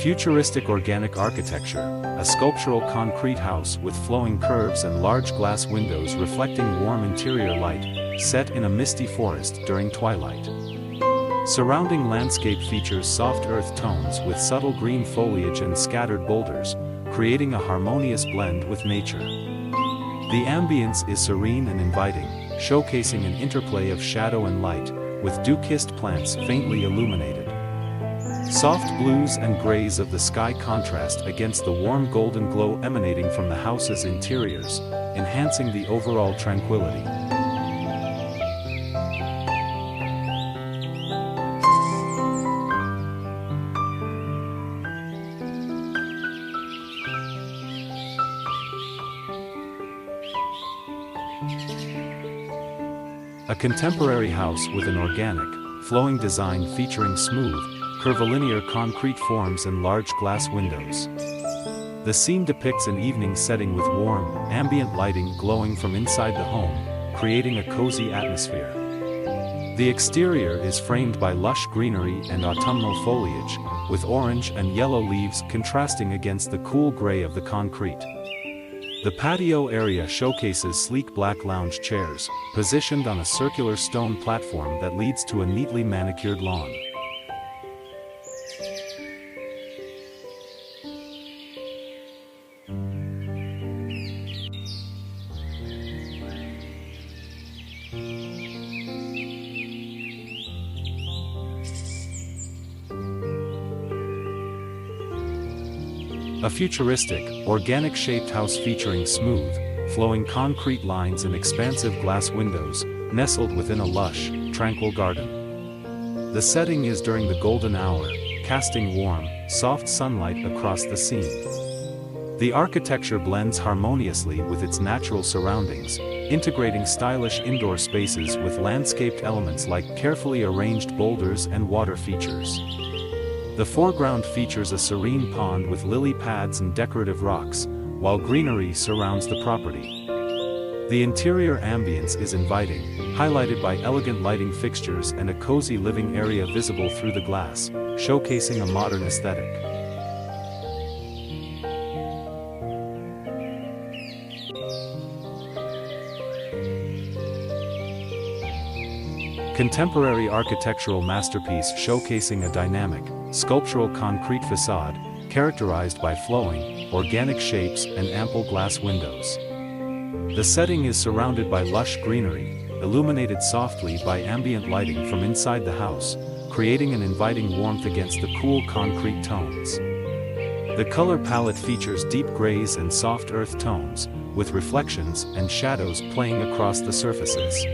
Futuristic organic architecture, a sculptural concrete house with flowing curves and large glass windows reflecting warm interior light, set in a misty forest during twilight. Surrounding landscape features soft earth tones with subtle green foliage and scattered boulders, creating a harmonious blend with nature. The ambience is serene and inviting, showcasing an interplay of shadow and light, with dew-kissed plants faintly illuminated. Soft blues and grays of the sky contrast against the warm golden glow emanating from the house's interiors, enhancing the overall tranquility. A contemporary house with an organic, flowing design featuring smooth, curvilinear concrete forms and large glass windows. The scene depicts an evening setting with warm, ambient lighting glowing from inside the home, creating a cozy atmosphere. The exterior is framed by lush greenery and autumnal foliage, with orange and yellow leaves contrasting against the cool gray of the concrete. The patio area showcases sleek black lounge chairs, positioned on a circular stone platform that leads to a neatly manicured lawn. A futuristic, organic-shaped house featuring smooth, flowing concrete lines and expansive glass windows, nestled within a lush, tranquil garden. The setting is during the golden hour, casting warm, soft sunlight across the scene. The architecture blends harmoniously with its natural surroundings, integrating stylish indoor spaces with landscaped elements like carefully arranged boulders and water features. The foreground features a serene pond with lily pads and decorative rocks, while greenery surrounds the property. The interior ambience is inviting, highlighted by elegant lighting fixtures and a cozy living area visible through the glass, showcasing a modern aesthetic. Contemporary architectural masterpiece showcasing a dynamic, sculptural concrete facade, characterized by flowing, organic shapes and ample glass windows. The setting is surrounded by lush greenery, illuminated softly by ambient lighting from inside the house, creating an inviting warmth against the cool concrete tones. The color palette features deep grays and soft earth tones, with reflections and shadows playing across the surfaces.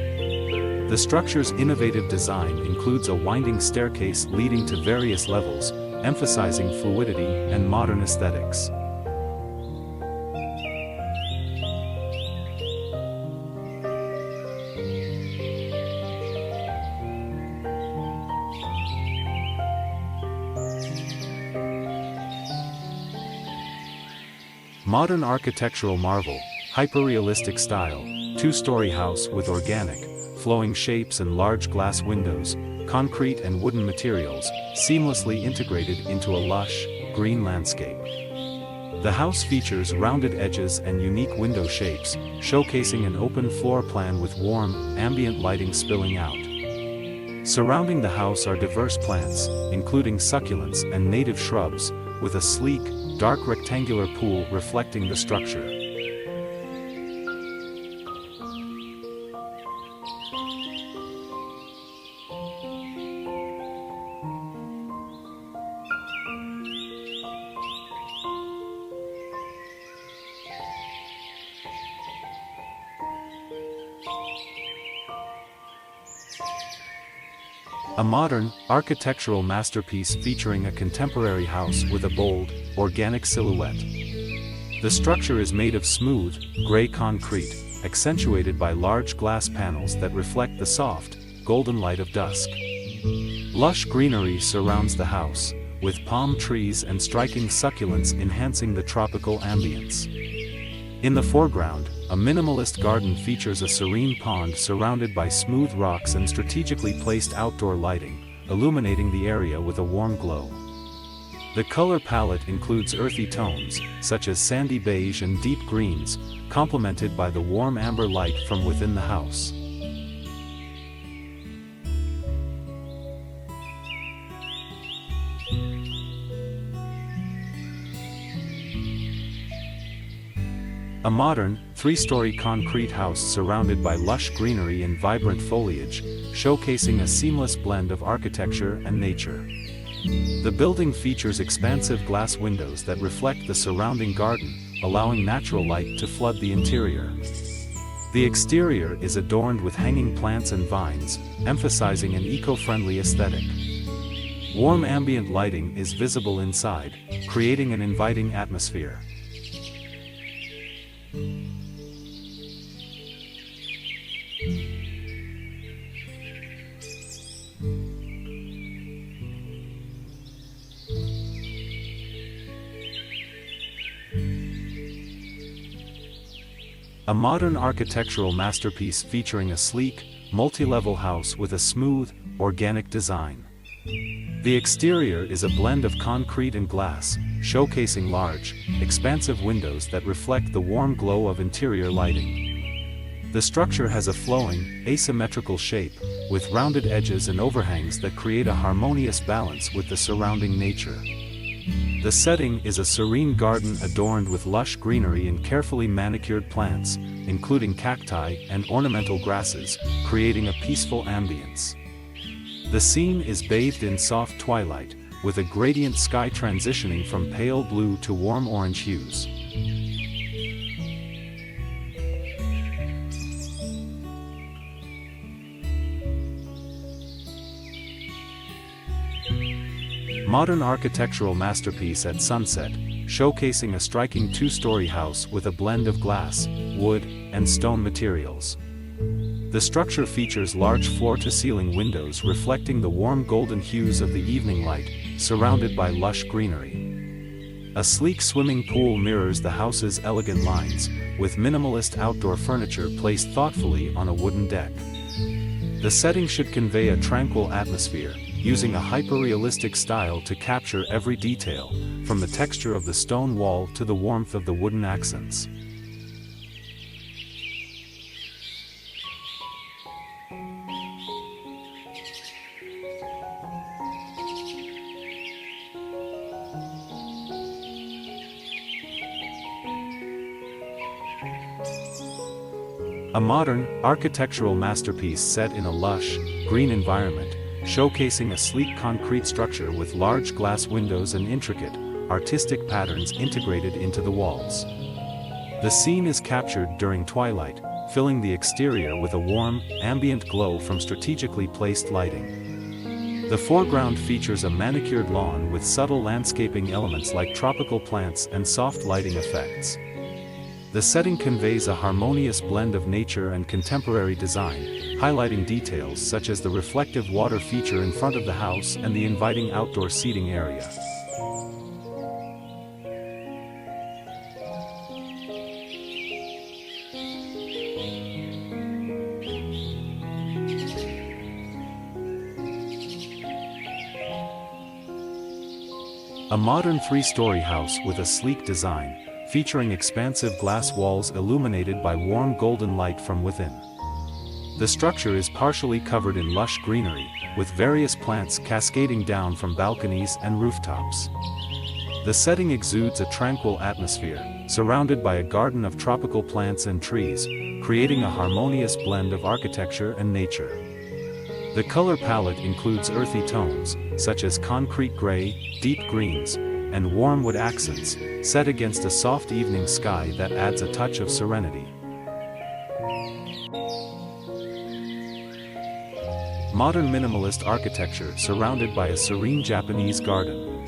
The structure's innovative design includes a winding staircase leading to various levels, emphasizing fluidity and modern aesthetics. Modern architectural marvel, hyper-realistic style, two-story house with organic, flowing shapes and large glass windows, concrete and wooden materials, seamlessly integrated into a lush, green landscape. The house features rounded edges and unique window shapes, showcasing an open floor plan with warm, ambient lighting spilling out. Surrounding the house are diverse plants, including succulents and native shrubs, with a sleek, dark rectangular pool reflecting the structure. A modern, architectural masterpiece featuring a contemporary house with a bold, organic silhouette. The structure is made of smooth, gray concrete, accentuated by large glass panels that reflect the soft, golden light of dusk. Lush greenery surrounds the house, with palm trees and striking succulents enhancing the tropical ambience. In the foreground, a minimalist garden features a serene pond surrounded by smooth rocks and strategically placed outdoor lighting, illuminating the area with a warm glow. The color palette includes earthy tones, such as sandy beige and deep greens, complemented by the warm amber light from within the house. A modern, three-story concrete house surrounded by lush greenery and vibrant foliage, showcasing a seamless blend of architecture and nature. The building features expansive glass windows that reflect the surrounding garden, allowing natural light to flood the interior. The exterior is adorned with hanging plants and vines, emphasizing an eco-friendly aesthetic. Warm ambient lighting is visible inside, creating an inviting atmosphere. A modern architectural masterpiece featuring a sleek, multi-level house with a smooth, organic design. The exterior is a blend of concrete and glass, showcasing large, expansive windows that reflect the warm glow of interior lighting. The structure has a flowing, asymmetrical shape, with rounded edges and overhangs that create a harmonious balance with the surrounding nature. The setting is a serene garden adorned with lush greenery and carefully manicured plants, including cacti and ornamental grasses, creating a peaceful ambience. The scene is bathed in soft twilight, with a gradient sky transitioning from pale blue to warm orange hues. Modern architectural masterpiece at sunset, showcasing a striking two-story house with a blend of glass, wood, and stone materials. The structure features large floor-to-ceiling windows reflecting the warm golden hues of the evening light, surrounded by lush greenery. A sleek swimming pool mirrors the house's elegant lines, with minimalist outdoor furniture placed thoughtfully on a wooden deck. The setting should convey a tranquil atmosphere, using a hyper-realistic style to capture every detail, from the texture of the stone wall to the warmth of the wooden accents. A modern, architectural masterpiece set in a lush, green environment, showcasing a sleek concrete structure with large glass windows and intricate, artistic patterns integrated into the walls. The scene is captured during twilight, filling the exterior with a warm, ambient glow from strategically placed lighting. The foreground features a manicured lawn with subtle landscaping elements like tropical plants and soft lighting effects. The setting conveys a harmonious blend of nature and contemporary design, highlighting details such as the reflective water feature in front of the house and the inviting outdoor seating area. A modern three-story house with a sleek design, featuring expansive glass walls illuminated by warm golden light from within. The structure is partially covered in lush greenery, with various plants cascading down from balconies and rooftops. The setting exudes a tranquil atmosphere, surrounded by a garden of tropical plants and trees, creating a harmonious blend of architecture and nature. The color palette includes earthy tones, such as concrete gray, deep greens, and warm wood accents, set against a soft evening sky that adds a touch of serenity. Modern minimalist architecture surrounded by a serene Japanese garden.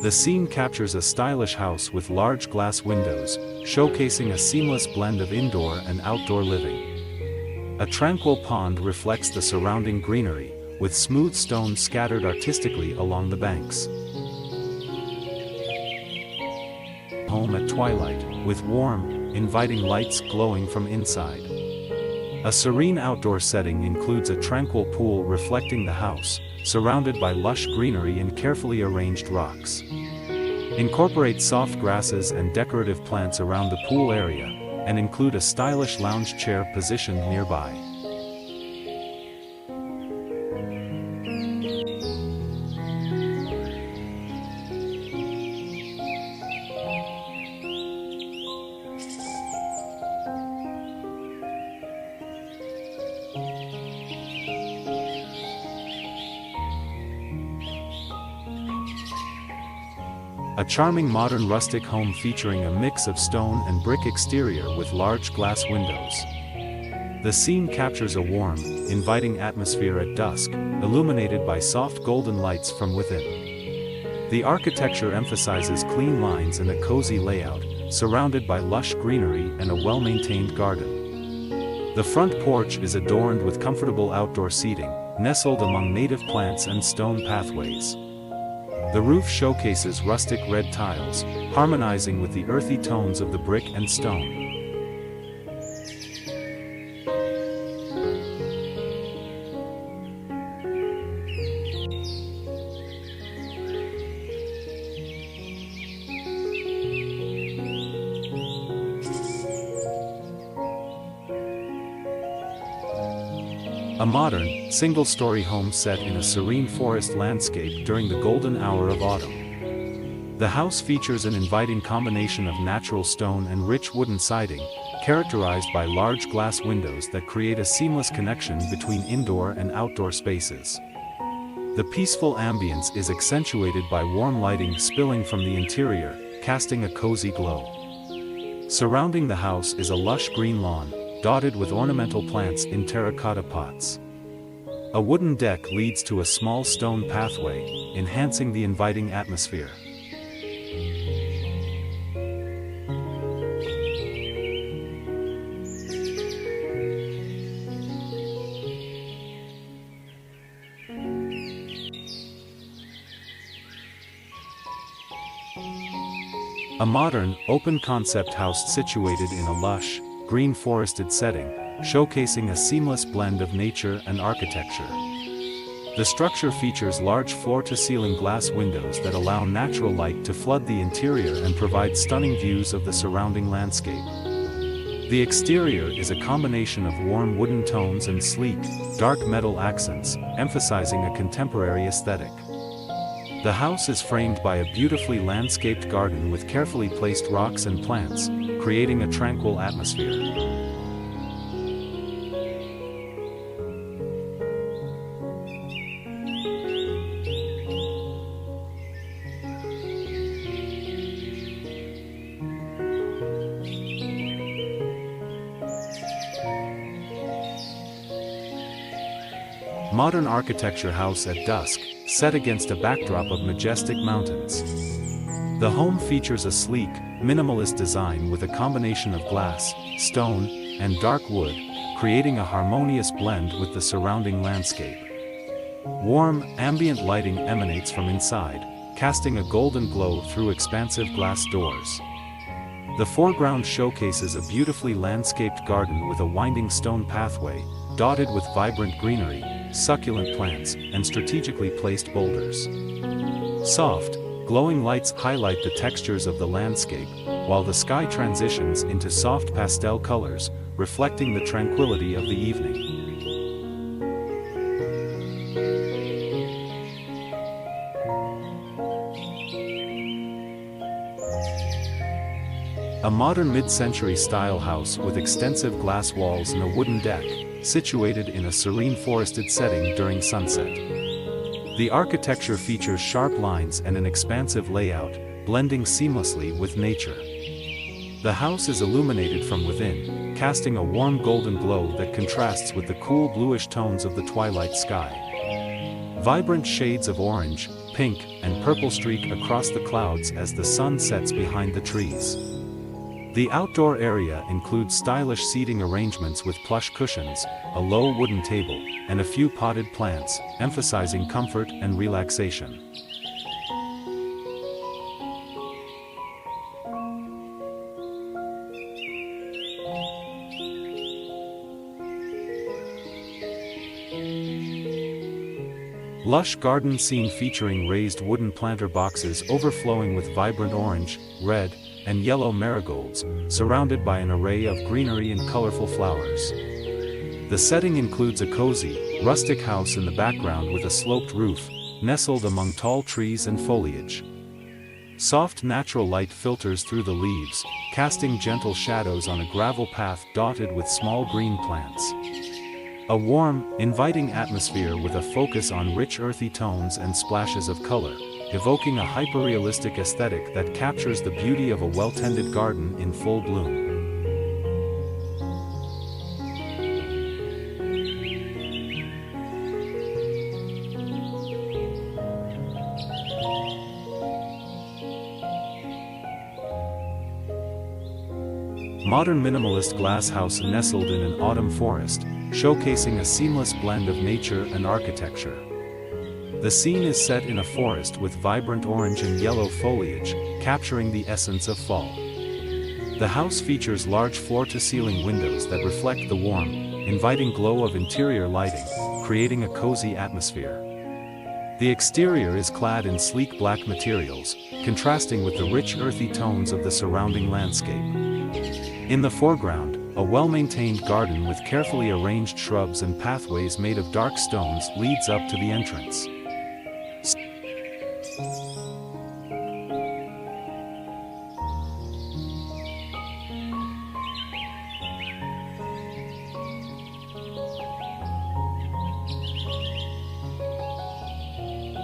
The scene captures a stylish house with large glass windows, showcasing a seamless blend of indoor and outdoor living. A tranquil pond reflects the surrounding greenery, with smooth stones scattered artistically along the banks. Home at twilight, with warm, inviting lights glowing from inside. A serene outdoor setting includes a tranquil pool reflecting the house, surrounded by lush greenery and carefully arranged rocks. Incorporate soft grasses and decorative plants around the pool area, and include a stylish lounge chair positioned nearby. A charming modern rustic home featuring a mix of stone and brick exterior with large glass windows. The scene captures a warm, inviting atmosphere at dusk, illuminated by soft golden lights from within. The architecture emphasizes clean lines and a cozy layout, surrounded by lush greenery and a well-maintained garden. The front porch is adorned with comfortable outdoor seating, nestled among native plants and stone pathways. The roof showcases rustic red tiles, harmonizing with the earthy tones of the brick and stone. A modern, single-story home set in a serene forest landscape during the golden hour of autumn. The house features an inviting combination of natural stone and rich wooden siding, characterized by large glass windows that create a seamless connection between indoor and outdoor spaces. The peaceful ambience is accentuated by warm lighting spilling from the interior, casting a cozy glow. Surrounding the house is a lush green lawn, dotted with ornamental plants in terracotta pots. A wooden deck leads to a small stone pathway, enhancing the inviting atmosphere. A modern, open-concept house situated in a lush, green forested setting, showcasing a seamless blend of nature and architecture. The structure features large floor-to-ceiling glass windows that allow natural light to flood the interior and provide stunning views of the surrounding landscape. The exterior is a combination of warm wooden tones and sleek, dark metal accents, emphasizing a contemporary aesthetic. The house is framed by a beautifully landscaped garden with carefully placed rocks and plants, creating a tranquil atmosphere. Modern architecture house at dusk, set against a backdrop of majestic mountains. The home features a sleek, minimalist design with a combination of glass, stone, and dark wood, creating a harmonious blend with the surrounding landscape. Warm, ambient lighting emanates from inside, casting a golden glow through expansive glass doors. The foreground showcases a beautifully landscaped garden with a winding stone pathway, dotted with vibrant greenery, succulent plants, and strategically placed boulders. Soft, glowing lights highlight the textures of the landscape, while the sky transitions into soft pastel colors, reflecting the tranquility of the evening. A modern mid-century style house with extensive glass walls and a wooden deck, situated in a serene forested setting during sunset. The architecture features sharp lines and an expansive layout, blending seamlessly with nature. The house is illuminated from within, casting a warm golden glow that contrasts with the cool bluish tones of the twilight sky. Vibrant shades of orange, pink, and purple streak across the clouds as the sun sets behind the trees. The outdoor area includes stylish seating arrangements with plush cushions, a low wooden table, and a few potted plants, emphasizing comfort and relaxation. Lush garden scene featuring raised wooden planter boxes overflowing with vibrant orange, red, and yellow marigolds, surrounded by an array of greenery and colorful flowers. The setting includes a cozy, rustic house in the background with a sloped roof, nestled among tall trees and foliage. Soft natural light filters through the leaves, casting gentle shadows on a gravel path dotted with small green plants. A warm, inviting atmosphere with a focus on rich earthy tones and splashes of color, evoking a hyperrealistic aesthetic that captures the beauty of a well-tended garden in full bloom. Modern minimalist glass house nestled in an autumn forest, showcasing a seamless blend of nature and architecture. The scene is set in a forest with vibrant orange and yellow foliage, capturing the essence of fall. The house features large floor-to-ceiling windows that reflect the warm, inviting glow of interior lighting, creating a cozy atmosphere. The exterior is clad in sleek black materials, contrasting with the rich earthy tones of the surrounding landscape. In the foreground, a well-maintained garden with carefully arranged shrubs and pathways made of dark stones leads up to the entrance.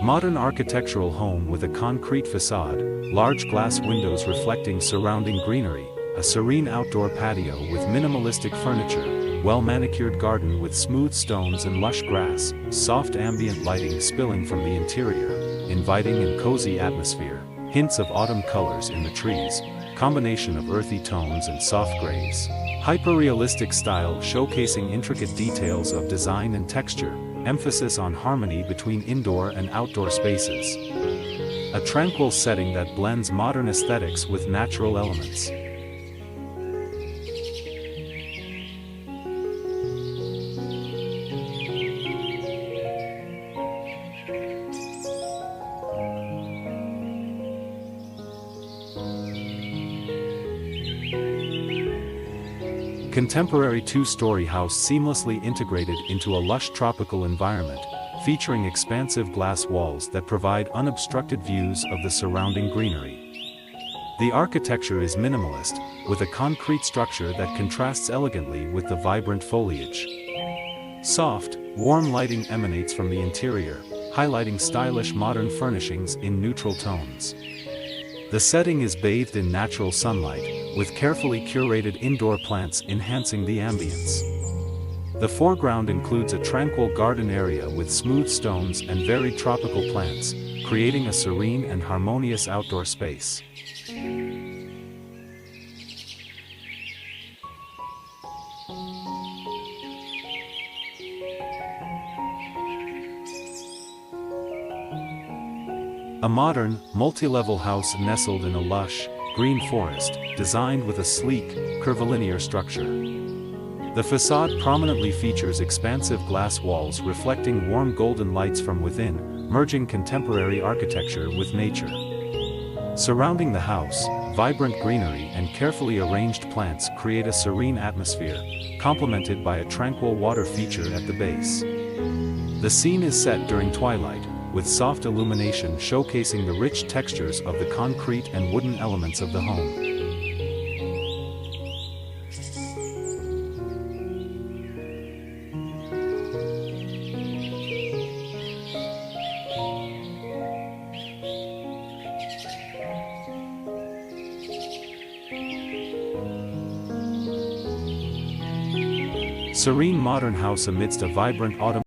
Modern architectural home with a concrete facade, large glass windows reflecting surrounding greenery, a serene outdoor patio with minimalistic furniture, well-manicured garden with smooth stones and lush grass, soft ambient lighting spilling from the interior, inviting and cozy atmosphere, hints of autumn colors in the trees, combination of earthy tones and soft grays. Hyper-realistic style showcasing intricate details of design and texture, emphasis on harmony between indoor and outdoor spaces. A tranquil setting that blends modern aesthetics with natural elements. Contemporary two-story house seamlessly integrated into a lush tropical environment, featuring expansive glass walls that provide unobstructed views of the surrounding greenery. The architecture is minimalist, with a concrete structure that contrasts elegantly with the vibrant foliage. Soft, warm lighting emanates from the interior, highlighting stylish modern furnishings in neutral tones. The setting is bathed in natural sunlight, with carefully curated indoor plants enhancing the ambience. The foreground includes a tranquil garden area with smooth stones and varied tropical plants, creating a serene and harmonious outdoor space. A modern, multi-level house nestled in a lush, green forest, designed with a sleek, curvilinear structure. The facade prominently features expansive glass walls reflecting warm golden lights from within, merging contemporary architecture with nature. Surrounding the house, vibrant greenery and carefully arranged plants create a serene atmosphere, complemented by a tranquil water feature at the base. The scene is set during twilight, with soft illumination showcasing the rich textures of the concrete and wooden elements of the home. Serene modern house amidst a vibrant autumn